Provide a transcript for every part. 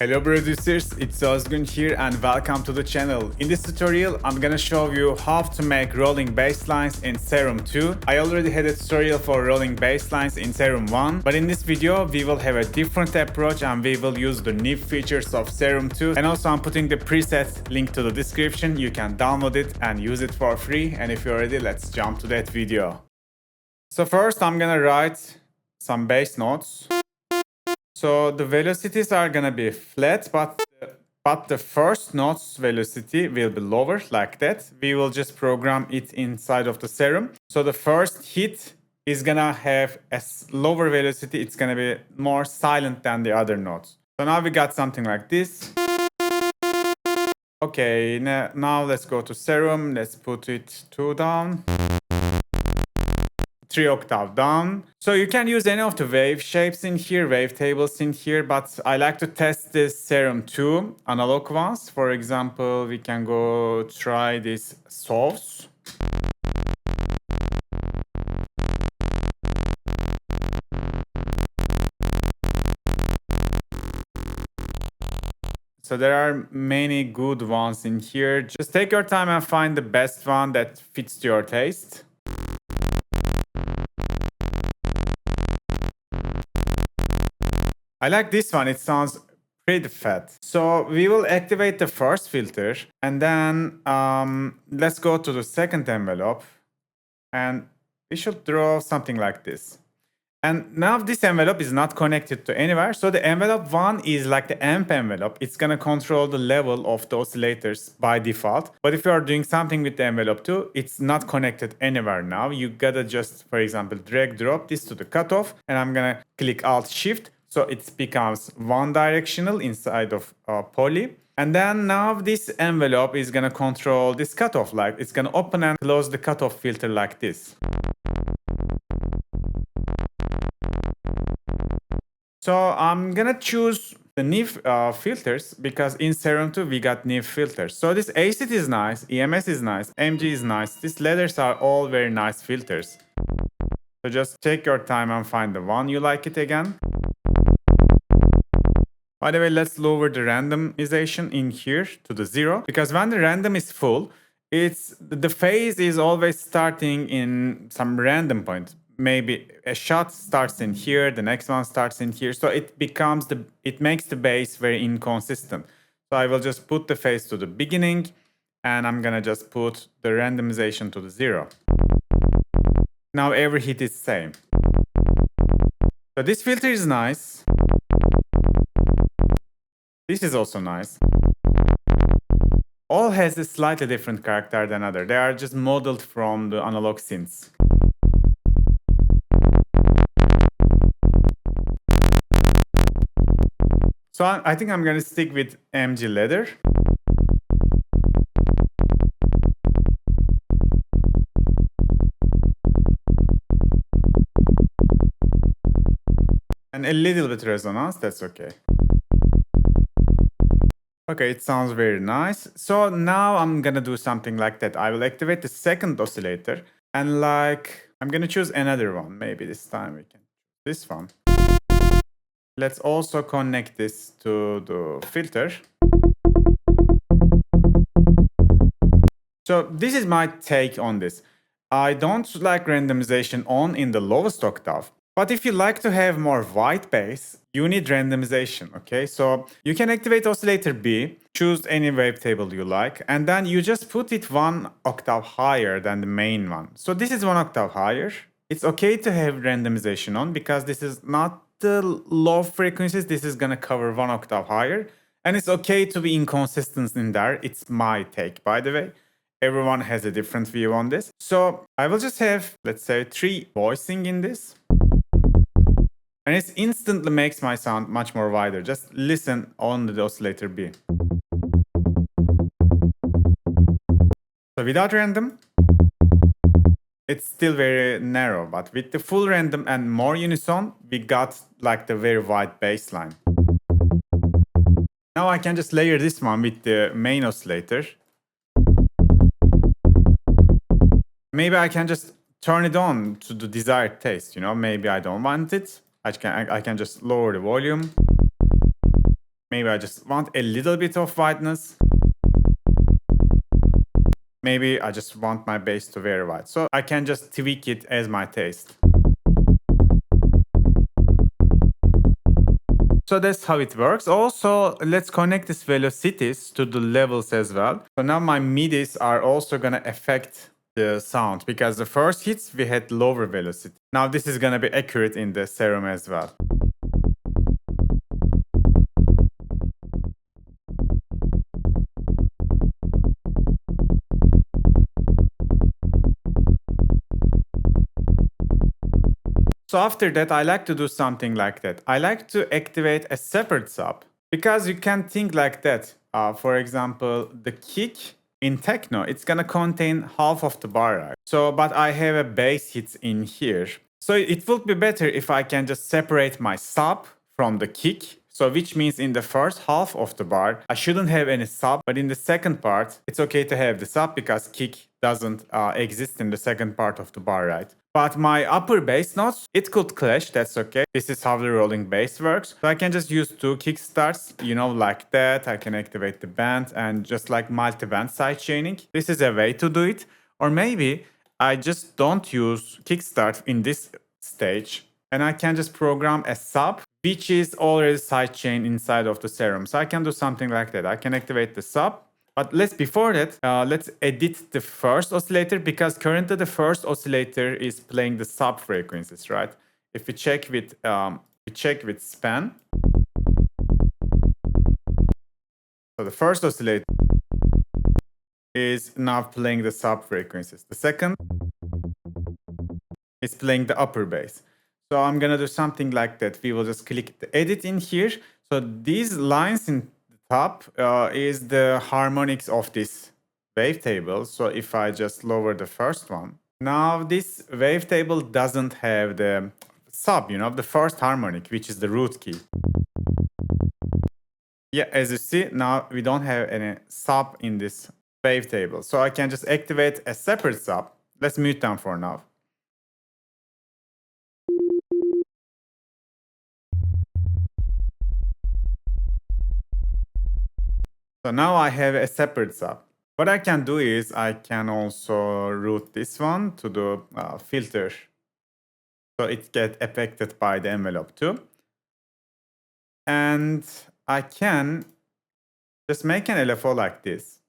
Hello producers, it's Ozgun here and welcome to the channel. In this tutorial, I'm gonna show you how to make rolling bass lines in Serum 2. I already had a tutorial for rolling bass lines in Serum 1, but in this video, we will have a different approach and we will use the new features of Serum 2. And also I'm putting the presets link to the description. You can download it and use it for free. And if you're ready, let's jump to that video. So first, I'm gonna write some bass notes. So the velocities are gonna be flat, but the first note's velocity will be lower like that. We will just program it inside of the Serum. So the first hit is gonna have a lower velocity. It's gonna be more silent than the other notes. So now we got something like this. Okay, now let's go to Serum. Let's put it 2 down. 3 octave down. So you can use any of the wave shapes in here, wave tables in here, but I like to test this Serum 2 analog ones. For example, we can go try this saws. So there are many good ones in here. Just take your time and find the best one that fits to your taste. I like this one, it sounds pretty fat. So we will activate the first filter and then let's go to the second envelope and we should draw something like this. And now this envelope is not connected to anywhere. So the envelope 1 is like the amp envelope. It's gonna control the level of the oscillators by default. But if you are doing something with the envelope 2, it's not connected anywhere now. You gotta just, for example, drag drop this to the cutoff and I'm gonna click Alt Shift. So it becomes one directional inside of poly. And then now this envelope is gonna control this cutoff, like it's gonna open and close the cutoff filter like this. So I'm gonna choose the new filters because in Serum 2 we got new filters. So this ACT is nice, EMS is nice, MG is nice. These letters are all very nice filters. So just take your time and find the one you like it again. By the way, let's lower the randomization in here to the 0 because when the random is full, the phase is always starting in some random point. Maybe a shot starts in here, the next one starts in here. So it makes the bass very inconsistent. So I will just put the phase to the beginning and I'm gonna just put the randomization to the 0. Now every hit is same. So this filter is nice. This is also nice. All has a slightly different character than other. They are just modeled from the analog synths. So I think I'm gonna stick with MG leather. And a little bit resonance, that's okay. Okay, it sounds very nice. So now I'm gonna do something like that. I will activate the second oscillator and I'm gonna choose another one. Maybe this time we can choose this one. Let's also connect this to the filter. So this is my take on this. I don't like randomization on in the lowest octave. But if you like to have more white bass, you need randomization, okay? So you can activate oscillator B, choose any wavetable you like, and then you just put it 1 octave higher than the main one. So this is 1 octave higher. It's okay to have randomization on because this is not the low frequencies. This is gonna cover 1 octave higher. And it's okay to be inconsistent in there. It's my take, by the way. Everyone has a different view on this. So I will just have, let's say, 3 voicing in this. And it instantly makes my sound much more wider. Just listen on the oscillator B. So without random, it's still very narrow, but with the full random and more unison, we got like the very wide bass line. Now I can just layer this one with the main oscillator. Maybe I can just turn it on to the desired taste, maybe I don't want it. I can just lower the volume. Maybe I just want a little bit of whiteness. Maybe I just want my bass to vary white. So I can just tweak it as my taste. So that's how it works. Also, let's connect these velocities to the levels as well. So now my MIDIs are also gonna affect the sound because the first hits we had lower velocity. Now this is gonna be accurate in the Serum as well. So after that, I like to do something like that. I like to activate a separate sub because you can think like that. For example, the kick in techno, it's gonna contain half of the bar, right? So, but I have a bass hits in here. So it would be better if I can just separate my sub from the kick. So which means in the first half of the bar, I shouldn't have any sub, but in the second part, it's okay to have the sub because kick doesn't exist in the second part of the bar, right? But my upper bass notes, it could clash, that's okay. This is how the rolling bass works. So I can just use two kick starts, you know, like that. I can activate the band and just like multi-band side chaining. This is a way to do it. Or maybe I just don't use kickstart in this stage and I can just program a sub which is already sidechained inside of the Serum. So I can do something like that. I can activate the sub. But before that, let's edit the first oscillator because currently the first oscillator is playing the sub frequencies, right? If we check with span, so the first oscillator is now playing the sub frequencies. The second is playing the upper bass. So I'm gonna do something like that. We will just click the edit in here. So these lines in the top is the harmonics of this wavetable. So if I just lower the first one, now this wavetable doesn't have the sub, you know, the first harmonic, which is the root key. Yeah, as you see, now we don't have any sub in this wavetable. So I can just activate a separate sub. Let's mute them for now. So now I have a separate sub. What I can do is I can also route this one to the filter. So it gets affected by the envelope too. And I can just make an LFO like this.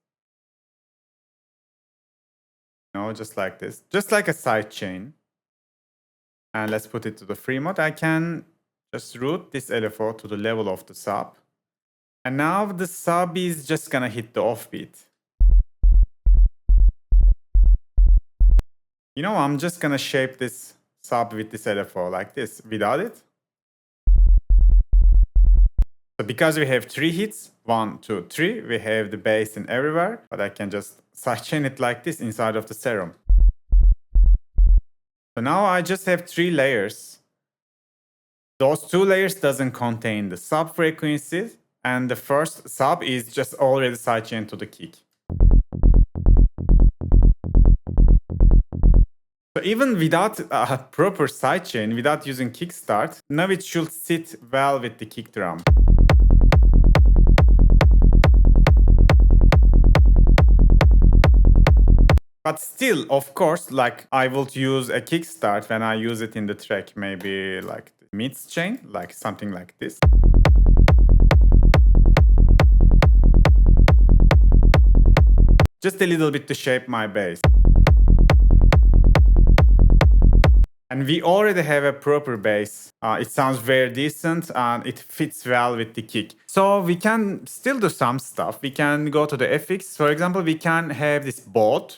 No, just like this. Just like a side chain. And let's put it to the free mode. I can just route this LFO to the level of the sub. And now the sub is just gonna hit the offbeat. You know, I'm just gonna shape this sub with this LFO like this without it. So because we have 3 hits, 1, 2, 3, we have the bass in everywhere, but I can just sidechain it like this inside of the Serum. So now I just have 3 layers. Those 2 layers doesn't contain the sub frequencies, and the first sub is just already sidechained to the kick. So even without a proper sidechain, without using kickstart, now it should sit well with the kick drum. But still, of course, like I will use a kickstart when I use it in the track, maybe like the mids chain, like something like this. Just a little bit to shape my bass. And we already have a proper bass. It sounds very decent and it fits well with the kick. So we can still do some stuff. We can go to the FX. For example, we can have this board,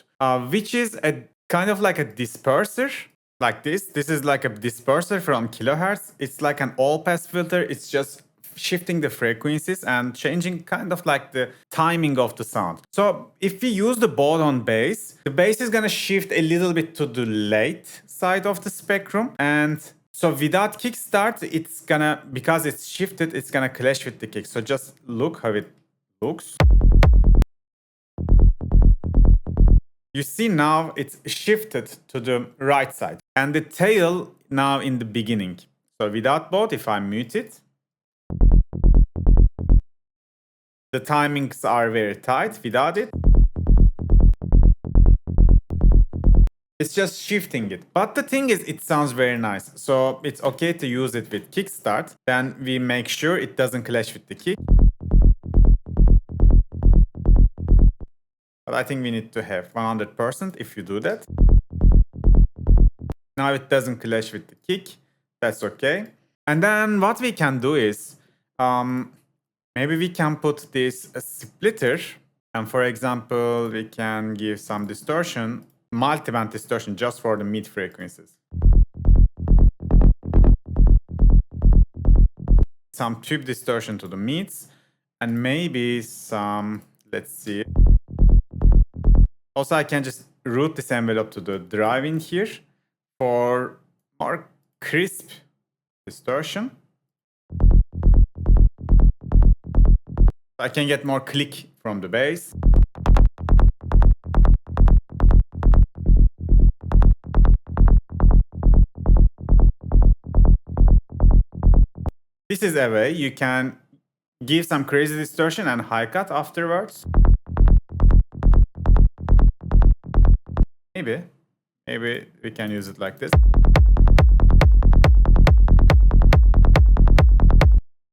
which is a kind of like a disperser, like this. This is like a disperser from kilohertz. It's like an all-pass filter. It's just shifting the frequencies and changing kind of like the timing of the sound. So if we use the board on bass, the bass is gonna shift a little bit to the late side of the spectrum. And so without kickstart, it's gonna, because it's shifted, it's gonna clash with the kick. So just look how it looks. You see now it's shifted to the right side and the tail now in the beginning. So without both, if I mute it, The timings are very tight without it. It's just shifting it. But the thing is, it sounds very nice. So it's okay to use it with kickstart. Then we make sure it doesn't clash with the kick. But I think we need to have 100% if you do that. Now it doesn't clash with the kick. That's okay. And then what we can do is, maybe we can put this splitter. And for example, we can give some distortion, multi-band distortion just for the mid frequencies. Some tube distortion to the mids. And maybe some, let's see. Also, I can just route this envelope to the drive in here for more crisp distortion. I can get more click from the bass. This is a way you can give some crazy distortion and high cut afterwards. Maybe we can use it like this.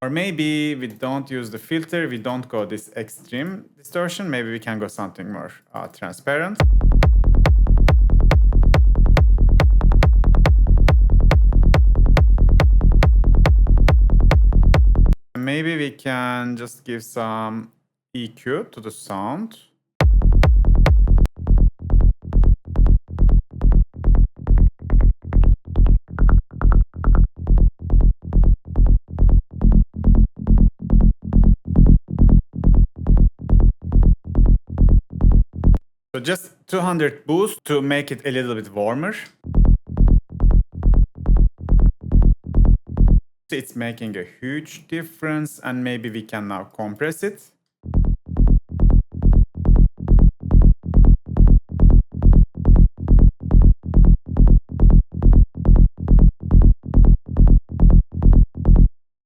Or maybe we don't use the filter, we don't go this extreme distortion. Maybe we can go something more transparent. Maybe we can just give some EQ to the sound. So just 200 boost to make it a little bit warmer. It's making a huge difference, and maybe we can now compress it.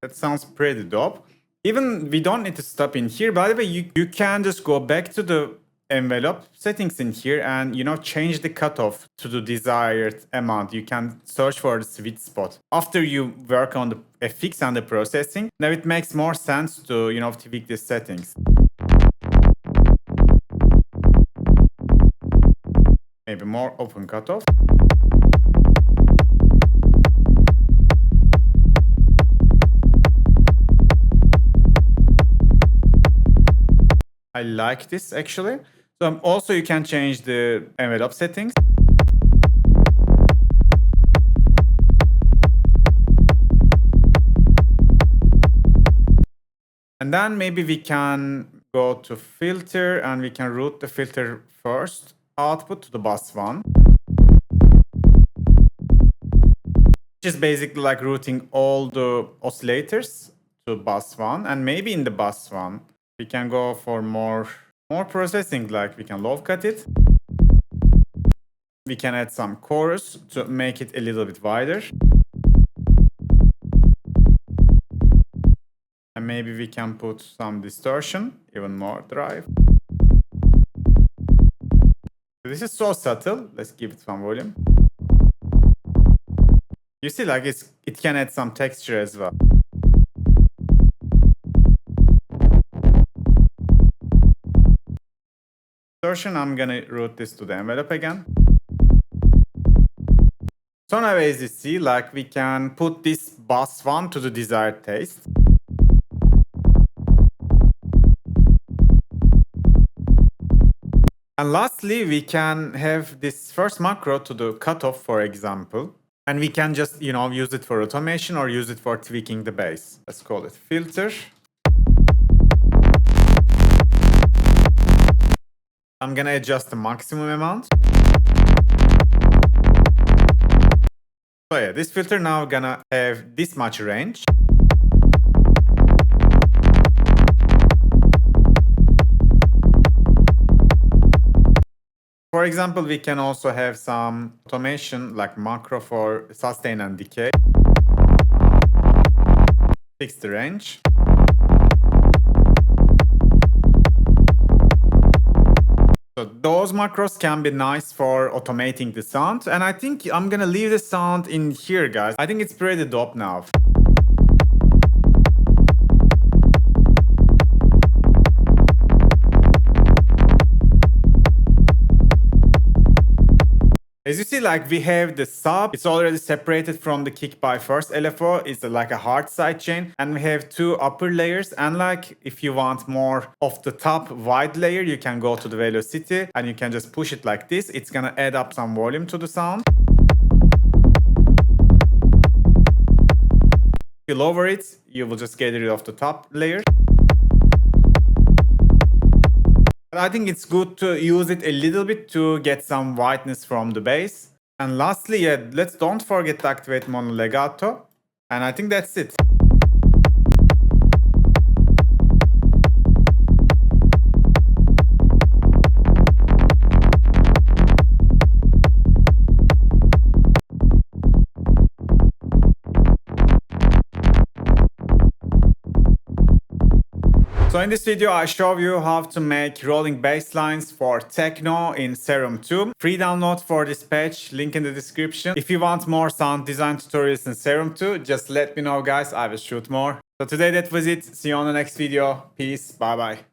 That sounds pretty dope. Even we don't need to stop in here. By the way, you can just go back to the envelope settings in here and change the cutoff to the desired amount. You can search for the sweet spot after you work on the FX and the processing. Now it makes more sense to tweak these settings. Maybe more open cutoff. I like this actually. So also you can change the envelope settings. And then maybe we can go to filter and we can route the filter first output to the bus 1. Which is basically like routing all the oscillators to bus 1. And maybe in the bus 1 we can go for more processing, like we can low cut it. We can add some chorus to make it a little bit wider. And maybe we can put some distortion, even more drive. This is so subtle. Let's give it some volume. You see, like it can add some texture as well. Distortion, I'm gonna route this to the envelope again. So now as you see, like we can put this bus 1 to the desired taste. And lastly, we can have this first macro to the cutoff, for example. And we can just, use it for automation or use it for tweaking the bass. Let's call it filter. I'm gonna adjust the maximum amount. So yeah, this filter now gonna have this much range. For example, we can also have some automation like macro for sustain and decay. Fix the range. Those macros can be nice for automating the sound, and I think I'm gonna leave the sound in here, guys. I think it's pretty dope now. As you see, like we have the sub, it's already separated from the kick by first LFO. It's like a hard side chain, and we have two upper layers. And like if you want more of the top wide layer, you can go to the velocity and you can just push it like this. It's gonna add up some volume to the sound. If you lower it, you will just get rid of the top layer. I think it's good to use it a little bit to get some whiteness from the bass. And lastly, yeah, don't forget to activate mono legato. And I think that's it. So in this video, I show you how to make rolling bass lines for techno in Serum 2. Free download for this patch, link in the description. If you want more sound design tutorials in Serum 2, just let me know, guys. I will shoot more. So today that was it. See you on the next video. Peace. Bye bye.